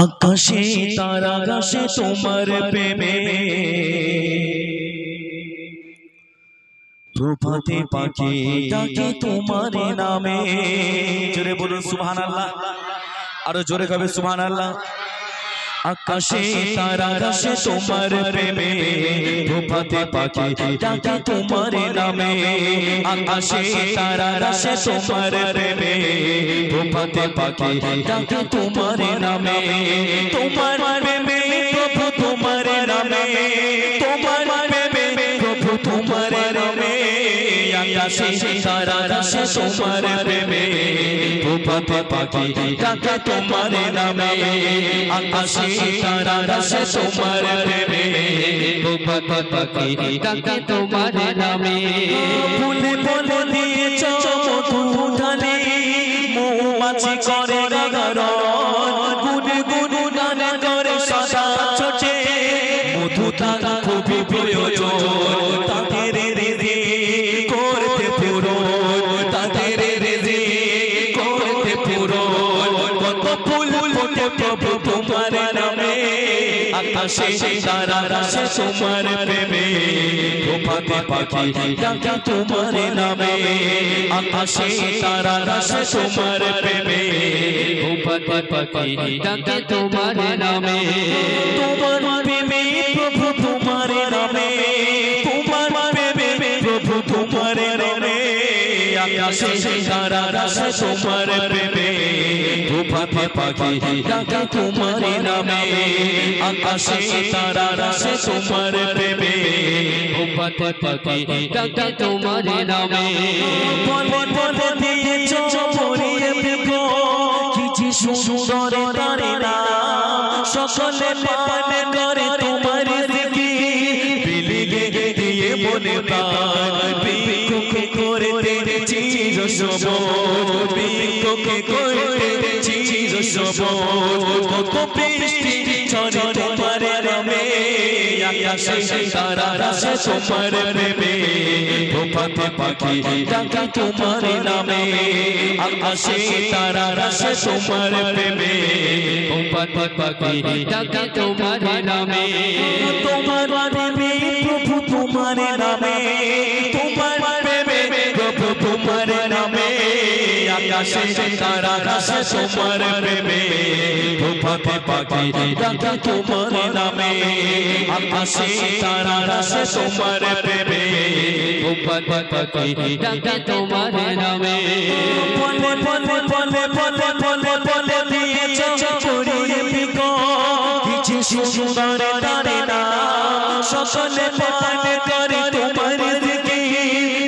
আকাশে তারা গাছে তোমার প্রেমে প্রভাতে পাখি ডাকে তোমার নামে। জোরে বলুন সুবহানাল্লাহ, আরো জোরে কবে সুবহানাল্লাহ। আকাশে তারা গাছে তোমার প্রেমে প্রভাতে পাখি ডাকে তোমার নামে। আকাশে তারা গাছে তোমার প্রেমে প্রভাতে পাখি ডাকে তোমার নামে। তোমার প্রেমে প্রভু তোমার নামে, তোমার প্রেমে প্রভু তোমার নামে। আকাশে তারা গাছে তোমার প্রেমে প্রভাতে পাখি ডাকে তোমার নামে। আকাশে তারা গাছে তোমার প্রেমে প্রভাতে পাখি ডাকে তোমার নামে। ফুলে বলে দিয়েছ মধু ঢালি, মৌমাছি করে গাগরণ, গুনগুন গান করে সদা ছোটে। মধু থাকা খুবই প্রয়োজন, তাদের রেজে করতে পূরণ, তাদের রেজে করতে পূরণ। কত ফুল ফোটে প্রভু তোমার নামে। আকাশে তারা গাছে তোমার প্রেমে প্রভাতে পাখি ডাকে তোমার নামে। আকাশে তারা গাছে তোমার প্রেমে প্রভাতে পাখি ডাকে তোমার নামে। তোমার প্রেমে প্রভু তোমার নামে, তোমার প্রেমে প্রভু তোমার নামে। আকাশে তারা গাছে তোমার প্রেমে প্রভাতে পাখি ডাকে তোমার নামে। আকাশে তারা গাছে তোমার প্রেমে প্রভাতে পাখি ডাকে তোমার নামে। বলে দিয়েছ মরিয়ে প্রেম কিছু সুন্দর তারে না, সকলে পান করে তোমার দিকে। বিলিগে দিয়ে মনে প্রাণ বিক্ষোভে করে চির সবুজ, বিক্ষোভে করে চির সবুজ। কত বৃষ্টি ঝরে তোমার নামে। আকাশে তারা গাছে তোমার প্রেমে প্রভাতে পাখি ডাকে তোমার নামে। আকাশে তারা গাছে তোমার প্রেমে প্রভাতে পাখি ডাকে তোমার নামে। তোমার প্রেমে প্রভু তোমার নামে, তোমার প্রেমে প্রভু তোমার নামে। আকাশে তারা গাছে তোমার প্রেমে প্রভাতে পাখি ডাকে তোমার নামে। আকাশে তারা গাছে তোমার প্রেমে প্রভাতে পাখি ডাকে তোমার নামে। বলে বলে বলে বলে বলে বলে দিয়েছ ছড়িয়ে বিগো কিছু সুন্দর তারে না, সকলে পান করে তোমার দিকে।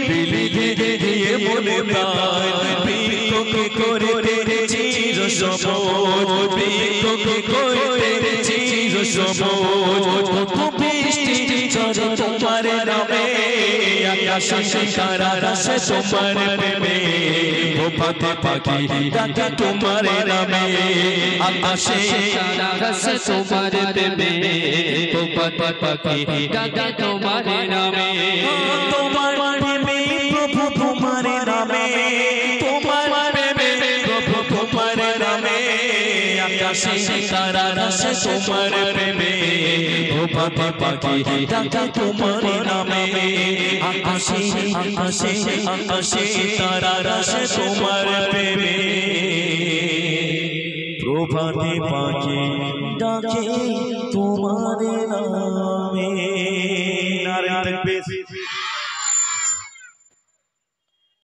বিলিগে দিয়ে মনে প্রাণ বিক্ষোভে করে চির সবুজ, বিক্ষোভে করে চির সবুজ। কত বৃষ্টি ঝরে তোমার নামে। আকাশে তারা গাছে তোমার প্রেমে প্রভাতে পাখি ডাকে তোমার নামে। আকাশে তারা গাছে তোমার প্রেমে প্রভাতে পাখি ডাকে তোমার নামে। তোমার প্রেমে প্রভু তোমার নামে, তোমার প্রেমে প্রভু তোমার নামে। আকাশে তারা গাছে তোমার প্রেমে প্রভাতে পাখি ডাকে তোমার নামে। আকাশে আকাশে আকাশে তারা গাছে তোমার প্রেমে প্রভাতে পাখি ডাকে তোমার নামে। নারে তাকবীর।